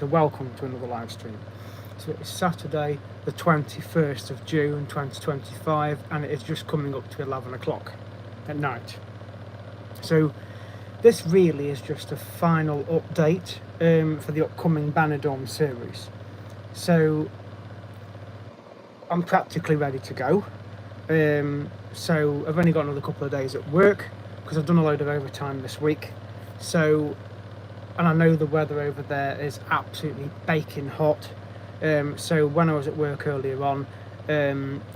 So welcome to another live stream. So it's Saturday the 21st of June 2025 and it is just coming up to 11 o'clock at night. So this really is just a final update for the upcoming Benidorm series. So I'm practically ready to go. So I've only got another couple of days at work because I've done a load of overtime this week. So, and I know the weather over there is absolutely baking hot. So when I was at work earlier on,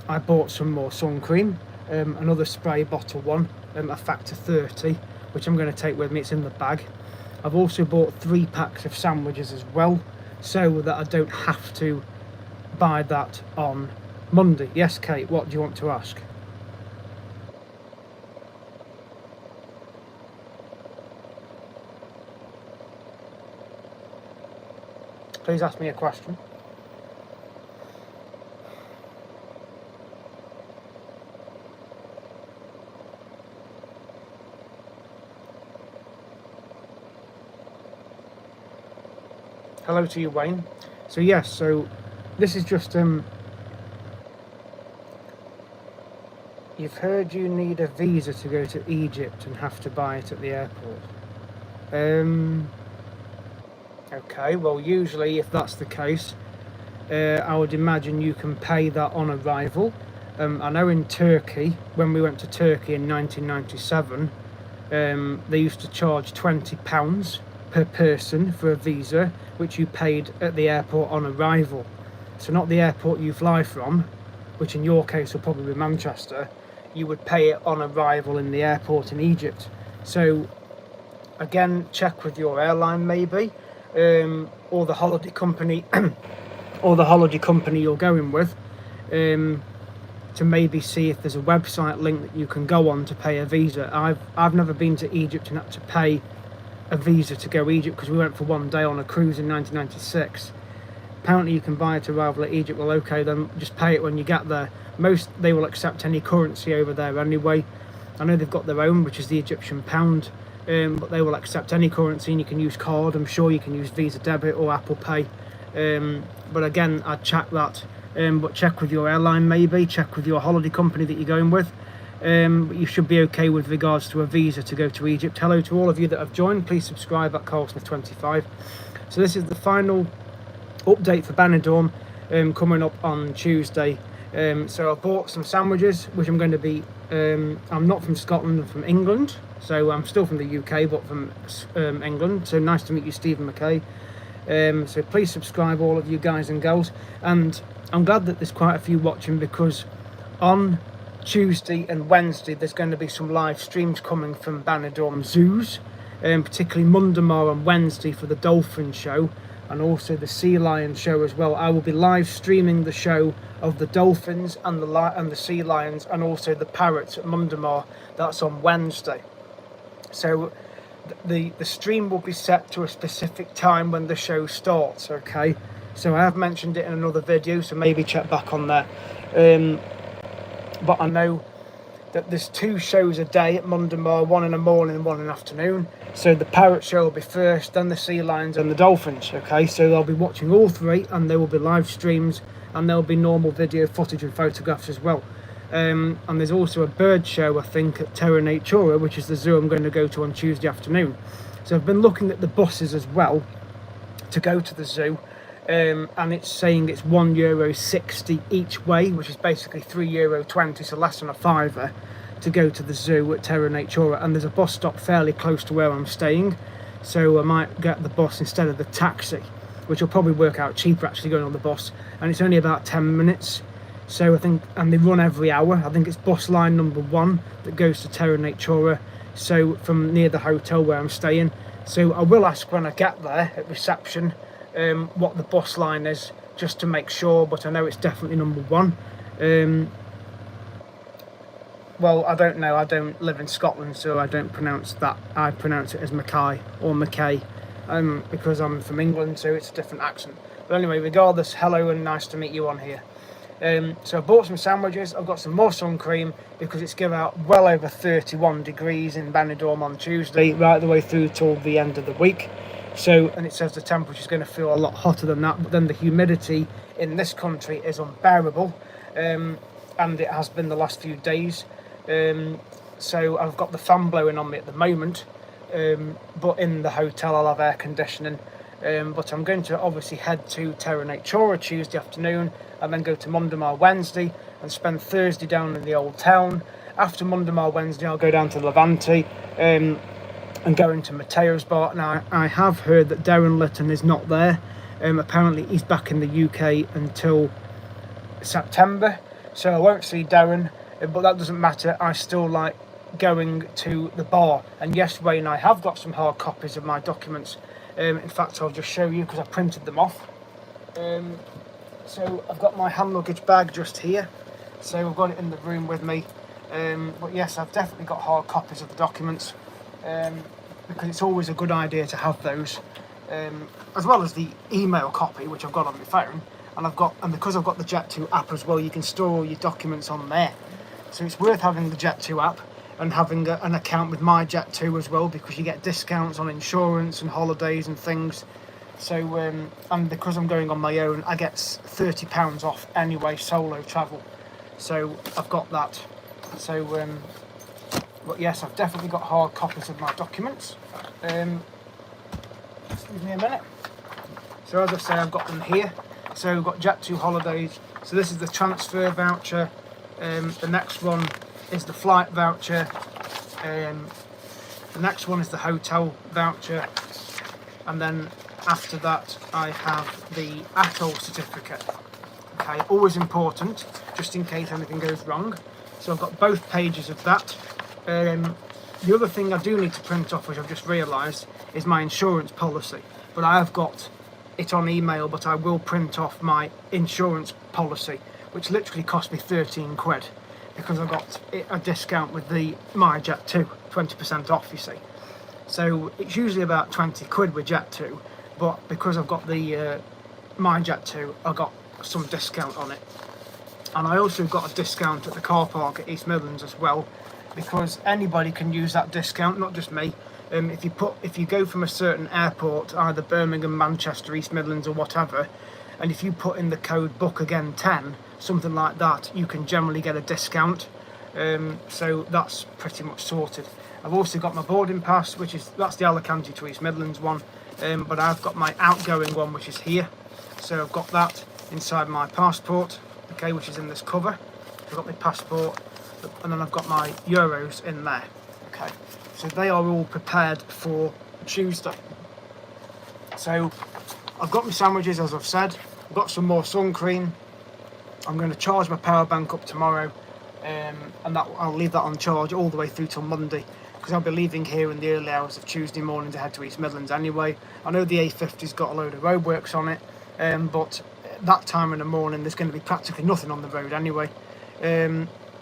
I bought some more sun cream, another spray bottle one, a factor 30, which I'm going to take with me. It's in the bag. I've also bought 3 packs of sandwiches as well, so that I don't have to buy that on Monday. Yes, Kate, what do you want to ask? Please ask me a question. Hello to you, Wayne. So yes, so this is just you've heard you need a visa to go to Egypt and have to buy it at the airport. Okay, well usually if that's the case, I would imagine you can pay that on arrival. I know in Turkey, when we went to Turkey in 1997, they used to charge £20 per person for a visa, which you paid at the airport on arrival. So not the airport you fly from, which in your case will probably be Manchester. You would pay it on arrival in the airport in Egypt. So again, check with your airline maybe, or the holiday company or the holiday company you're going with, to maybe see if there's a website link that you can go on to pay a visa. I've never been to Egypt and had to pay a visa to go Egypt because we went for one day on a cruise in 1996. Apparently you can buy it arrival at Egypt. Well, okay, then just pay it when you get there. They will accept any currency over there anyway. I know they've got their own, which is the Egyptian pound, but they will accept any currency and you can use card. I'm sure you can use Visa Debit or Apple Pay. But again, I'd check that. But check with your airline maybe, check with your holiday company that you're going with. But you should be okay with regards to a visa to go to Egypt. Hello to all of you that have joined. Please subscribe at Carlsmith25. So this is the final update for Benidorm, coming up on Tuesday. So I bought some sandwiches, which I'm going to be, I'm not from Scotland, I'm from England. So I'm still from the UK, but from England. So nice to meet you, Stephen McKay. So please subscribe, all of you guys and girls. And I'm glad that there's quite a few watching, because on Tuesday and Wednesday there's going to be some live streams coming from Benidorm zoos, particularly Mundamar on Wednesday for the dolphin show and also the sea lion show as well. I will be live streaming the show of the dolphins and the sea lions and also the parrots at Mundamar. That's on Wednesday. So the stream will be set to a specific time when the show starts, okay? So I have mentioned it in another video, so maybe check back on there. But I know that there's 2 shows a day at Mundamar, one in the morning and one in the afternoon. So the parrot show will be first, then the sea lions and the dolphins, okay? So I'll be watching all 3 and there will be live streams and there'll be normal video footage and photographs as well. And there's also a bird show, I think, at Terra Natura, which is the zoo I'm going to go to on Tuesday afternoon. So I've been looking at the buses as well to go to the zoo. And it's saying it's €1.60 each way, which is basically €3.20, so less than a fiver, to go to the zoo at Terra Natura. And there's a bus stop fairly close to where I'm staying, so I might get the bus instead of the taxi, which will probably work out cheaper actually going on the bus. And it's only about 10 minutes, so I think, and they run every hour. I think it's bus line number 1 that goes to Terra Natura, so from near the hotel where I'm staying. So I will ask when I get there at reception what the bus line is, just to make sure, but I know it's definitely number 1. Well, I don't know, I don't live in Scotland, so I don't pronounce that. I pronounce it as Mackay or McKay, because I'm from England, so it's a different accent. But anyway, regardless, hello and nice to meet you on here. So I bought some sandwiches, I've got some more sun cream, because it's given out well over 31 degrees in Benidorm on Tuesday, right the way through till the end of the week. So, and it says the temperature is going to feel a lot hotter than that, but then the humidity in this country is unbearable, and it has been the last few days. So I've got the fan blowing on me at the moment, but in the hotel I'll have air conditioning. But I'm going to obviously head to Terra Natura Tuesday afternoon, and then go to Mondemar Wednesday and spend Thursday down in the old town. After Mondemar Wednesday, I'll go down to Levante and go into Mateo's bar. Now, I have heard that Darren Litton is not there. Apparently, he's back in the UK until September, so I won't see Darren, but that doesn't matter. I still like going to the bar. And yes, Wayne, I have got some hard copies of my documents. In fact, I'll just show you because I printed them off. So I've got my hand luggage bag just here, so I've got it in the room with me. But yes, I've definitely got hard copies of the documents, because it's always a good idea to have those, as well as the email copy which I've got on my phone. And because I've got the Jet2 app as well, you can store all your documents on there. So it's worth having the Jet2 app and having an account with my Jet2 as well, because you get discounts on insurance and holidays and things. So and because I'm going on my own, I get £30 off anyway, solo travel. So I've got that. So but yes, I've definitely got hard copies of my documents. Excuse me a minute. So as I say, I've got them here. So we've got Jet2 holidays. So this is the transfer voucher. The next one is the flight voucher. The next one is the hotel voucher. And then after that, I have the ATOL certificate. Okay, always important, just in case anything goes wrong. So I've got both pages of that. The other thing I do need to print off, which I've just realised, is my insurance policy. But I have got it on email, but I will print off my insurance policy, which literally cost me 13 quid, because I got a discount with the My Jet2, 20% off, you see. So it's usually about 20 quid with Jet2, but because I've got the My Jet2, I got some discount on it. And I also got a discount at the car park at East Midlands as well, because anybody can use that discount, not just me. If you go from a certain airport, either Birmingham, Manchester, East Midlands or whatever, and if you put in the code BOOKAGAIN10, something like that, you can generally get a discount. So that's pretty much sorted. I've also got my boarding pass, that's the Alicante to East Midlands one, but I've got my outgoing one, which is here. So I've got that inside my passport, okay, which is in this cover. I've got my passport, and then I've got my euros in there. Okay, so they are all prepared for Tuesday. So I've got my sandwiches, as I've said. I've got some more sun cream. I'm going to charge my power bank up tomorrow, and I'll leave that on charge all the way through till Monday, because I'll be leaving here in the early hours of Tuesday morning to head to East Midlands anyway. I know the A50's got a load of roadworks on it, but that time in the morning there's going to be practically nothing on the road anyway.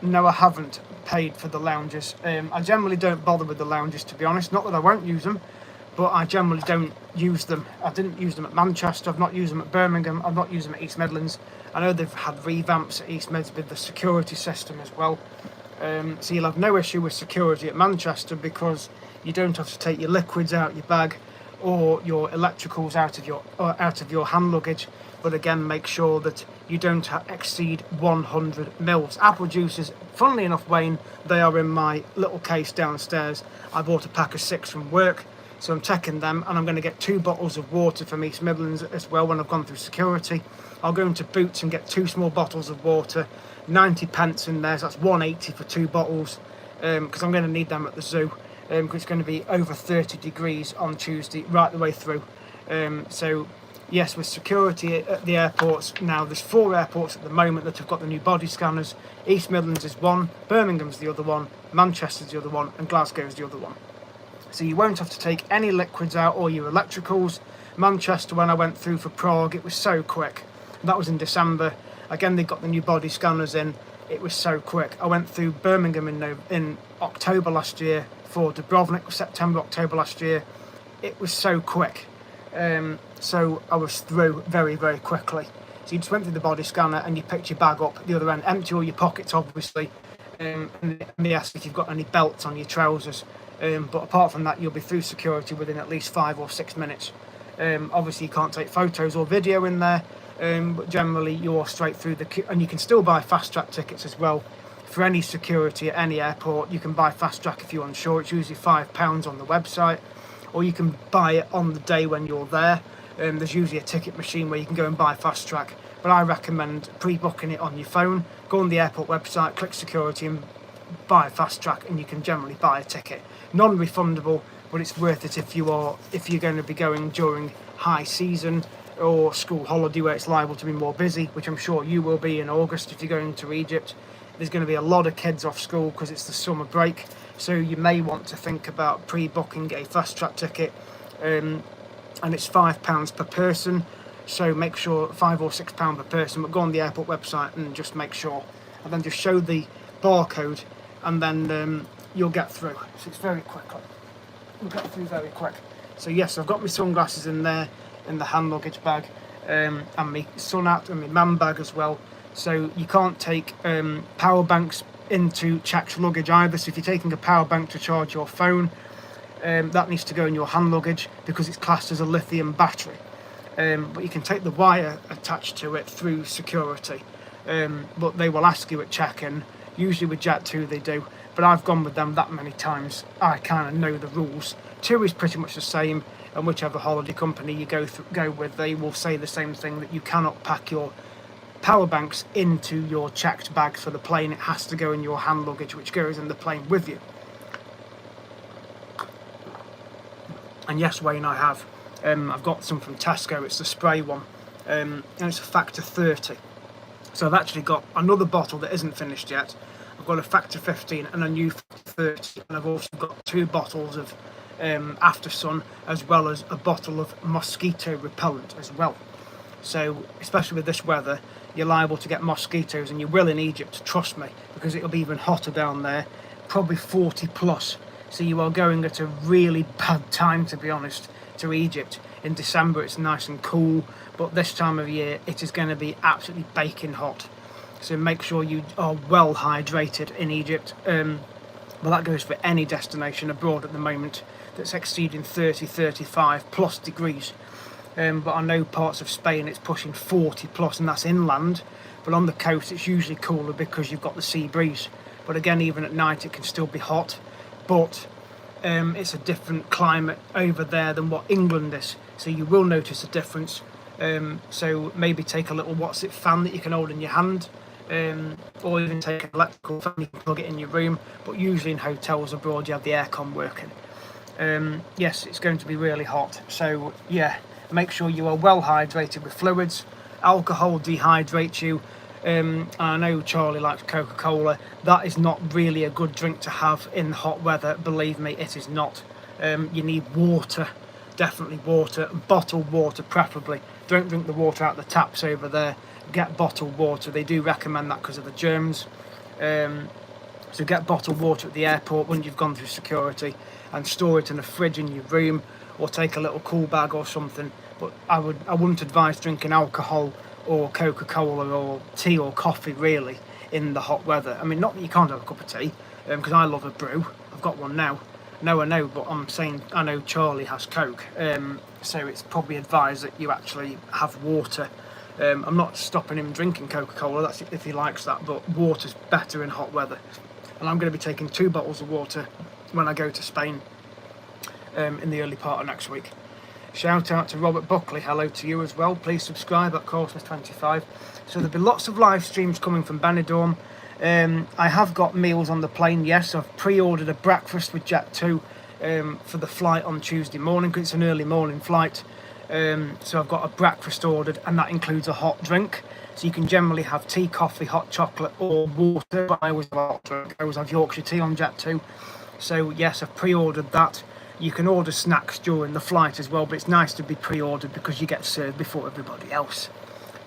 No, I haven't paid for the lounges. I generally don't bother with the lounges, to be honest. Not that I won't use them, but I generally don't use them. I didn't use them at Manchester, I've not used them at Birmingham, I've not used them at East Midlands. I know they've had revamps at East Mids with the security system as well. So you'll have no issue with security at Manchester, because you don't have to take your liquids out your bag or your electricals out of your hand luggage. But again, make sure that you don't exceed 100 mils. Apple juices, funnily enough, Wayne, they are in my little case downstairs. I bought a pack of 6 from work, so I'm taking them, and I'm going to get 2 bottles of water from East Midlands as well when I've gone through security. I'll go into Boots and get 2 small bottles of water, 90 pence in there, so that's 180 for 2 bottles, because I'm going to need them at the zoo, because it's going to be over 30 degrees on Tuesday, right the way through. So yes, with security at the airports, now there's 4 airports at the moment that have got the new body scanners. East Midlands is one, Birmingham's the other one, Manchester's the other one, and Glasgow's the other one. So you won't have to take any liquids out or your electricals. Manchester, when I went through for Prague, it was so quick. That was in December. Again, they got the new body scanners in. It was so quick. I went through Birmingham in October last year for Dubrovnik, September, October last year. It was so quick. So I was through very, very quickly. So you just went through the body scanner and you picked your bag up at the other end, empty all your pockets, obviously, and they ask if you've got any belts on your trousers. But apart from that, you'll be through security within at least 5 or 6 minutes. Obviously you can't take photos or video in there, but generally you're straight through the queue, and you can still buy fast track tickets as well. For any security at any airport, you can buy fast track if you're unsure. It's usually £5 on the website, or you can buy it on the day when you're there. There's usually a ticket machine where you can go and buy fast track, but I recommend pre-booking it on your phone. Go on the airport website, click security and buy fast track, and you can generally buy a ticket. Non-refundable, but it's worth it if you're going to be going during high season or school holiday where it's liable to be more busy, which I'm sure you will be in August if you're going to Egypt. There's going to be a lot of kids off school because it's the summer break, so you may want to think about pre-booking a fast track ticket, and it's £5 per person, so make sure £5 or £6 per person, but go on the airport website and just make sure, and then just show the barcode, and then you'll get through. So it's very quick. We'll get through very quick. So yes, I've got my sunglasses in there in the hand luggage bag, and my sun hat and my man bag as well. So you can't take power banks into checked luggage either. So if you're taking a power bank to charge your phone, that needs to go in your hand luggage because it's classed as a lithium battery. But you can take the wire attached to it through security, but they will ask you at check-in. Usually with Jet2 they do, but I've gone with them that many times, I kind of know the rules. 2 is pretty much the same, and whichever holiday company you go with, they will say the same thing, that you cannot pack your power banks into your checked bag for the plane. It has to go in your hand luggage, which goes in the plane with you. And yes, Wayne, I have. I've got some from Tesco. It's the spray one, and it's a factor 30. So I've actually got another bottle that isn't finished yet. I've got a factor 15 and a new factor 30, and I've also got 2 bottles of After Sun, as well as a bottle of mosquito repellent as well. So especially with this weather, you're liable to get mosquitoes, and you will in Egypt, trust me, because it'll be even hotter down there, probably 40 plus. So you are going at a really bad time, to be honest, to Egypt. In December it's nice and cool, but this time of year it is going to be absolutely baking hot. So make sure you are well hydrated in Egypt. Well, that goes for any destination abroad at the moment that's exceeding 30, 35 plus degrees. But I know parts of Spain it's pushing 40 plus, and that's inland. But on the coast it's usually cooler because you've got the sea breeze. But again, even at night it can still be hot. But it's a different climate over there than what England is. So you will notice a difference. So maybe take a little fan that you can hold in your hand. Or even take an electrical fan, you can plug it in your room. But usually in hotels abroad you have the aircon working. Yes, it's going to be really hot. So yeah, make sure you are well hydrated with fluids. Alcohol dehydrates you. I know Charlie likes Coca-Cola. That is not really a good drink to have in hot weather. Believe me, it is not. You need water, definitely water, bottled water preferably. Don't drink the water out the taps over there. Get bottled water. They do recommend that because of the germs. So get bottled water at the airport when you've gone through security, and store it in a fridge in your room, or take a little cool bag or something. But I wouldn't advise drinking alcohol or Coca-Cola or tea or coffee really in the hot weather. I mean, not that you can't have a cup of tea, because I love a brew. I've got one now. No, I know, but I'm saying I know Charlie has Coke, so it's probably advised that you actually have water. I'm not stopping him drinking Coca-Cola, that's if he likes that, but water's better in hot weather. And I'm going to be taking 2 bottles of water when I go to Spain in the early part of next week. Shout out to Robert Buckley, hello to you as well. Please subscribe at Courseless25. So there'll be lots of live streams coming from Benidorm. I have got meals on the plane, yes. I've pre-ordered a breakfast with Jet2 for the flight on Tuesday morning, because it's an early morning flight. So I've got a breakfast ordered, and that includes a hot drink. So you can generally have tea, coffee, hot chocolate or water, but I always have a hot drink. I always have Yorkshire tea on Jet2. So yes, I've pre-ordered that. You can order snacks during the flight as well, but it's nice to be pre-ordered because you get served before everybody else.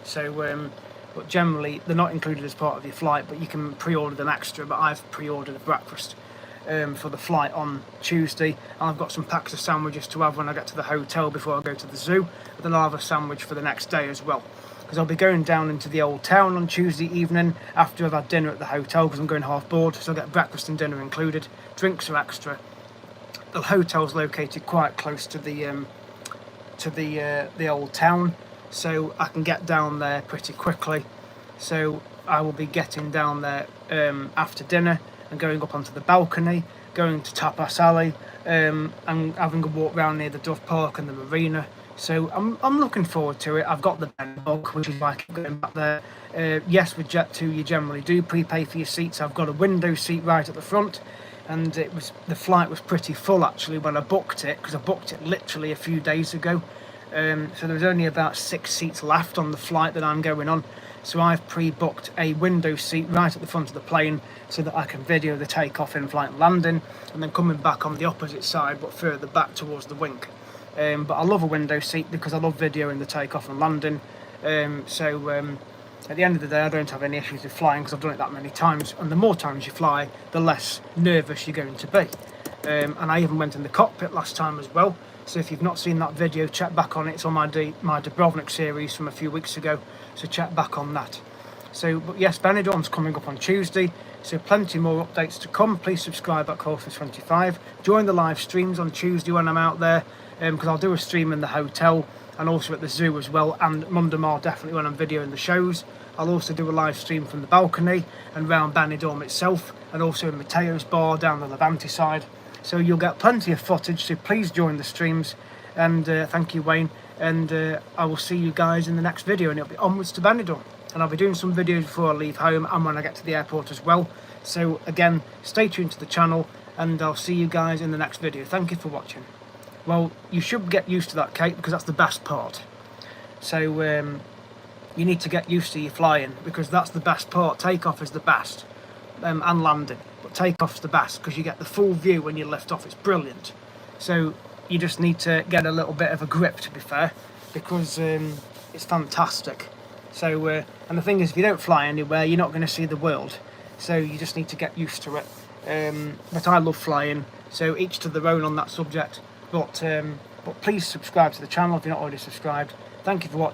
So, but generally they're not included as part of your flight, but you can pre-order them extra. But I've pre-ordered a breakfast for the flight on Tuesday, and I've got some packs of sandwiches to have when I get to the hotel before I go to the zoo. But then I'll have a sandwich for the next day as well, because I'll be going down into the old town on Tuesday evening after I've had dinner at the hotel, because I'm going half board, so I'll get breakfast and dinner included. Drinks are extra. The hotel's located quite close to the to the old town, so I can get down there pretty quickly. So I will be getting down there after dinner and going up onto the balcony, going to Tapas Alley, and having a walk around near the Dove Park and the marina. So I'm looking forward to it. I've got the Benidorm, which is why I keep going back there. Yes, with Jet2 you generally do prepay for your seats. I've got a window seat right at the front, and the flight was pretty full actually when I booked it, because I booked it literally a few days ago. So there was only about 6 seats left on the flight that I'm going on. So I've pre-booked a window seat right at the front of the plane so that I can video the takeoff, in-flight and landing, and then coming back on the opposite side but further back towards the wing. But I love a window seat because I love videoing the takeoff and landing. At the end of the day, I don't have any issues with flying because I've done it that many times, and the more times you fly, the less nervous you're going to be. And I even went in the cockpit last time as well. So if you've not seen that video, check back on it. It's on my Dubrovnik series from a few weeks ago, so check back on that. So, but yes, Benidorm's coming up on Tuesday, so plenty more updates to come. Please subscribe at Courses25. Join the live streams on Tuesday when I'm out there, because I'll do a stream in the hotel and also at the zoo as well, and Monday definitely when I'm videoing the shows. I'll also do a live stream from the balcony and round Benidorm itself, and also in Matteo's bar down the Levante side. So you'll get plenty of footage, so please join the streams. And thank you, Wayne. And I will see you guys in the next video, and it'll be onwards to Benidorm. And I'll be doing some videos before I leave home and when I get to the airport as well. So again, stay tuned to the channel, and I'll see you guys in the next video. Thank you for watching. Well, you should get used to that, Kate, because that's the best part. So you need to get used to your flying, because that's the best part. Takeoff is the best, and landing. But takeoff's the best because you get the full view when you lift off. It's brilliant. So you just need to get a little bit of a grip, to be fair, because it's fantastic. So and the thing is, if you don't fly anywhere, you're not going to see the world. So you just need to get used to it. But I love flying, so each to their own on that subject. But please subscribe to the channel if you're not already subscribed. Thank you for watching.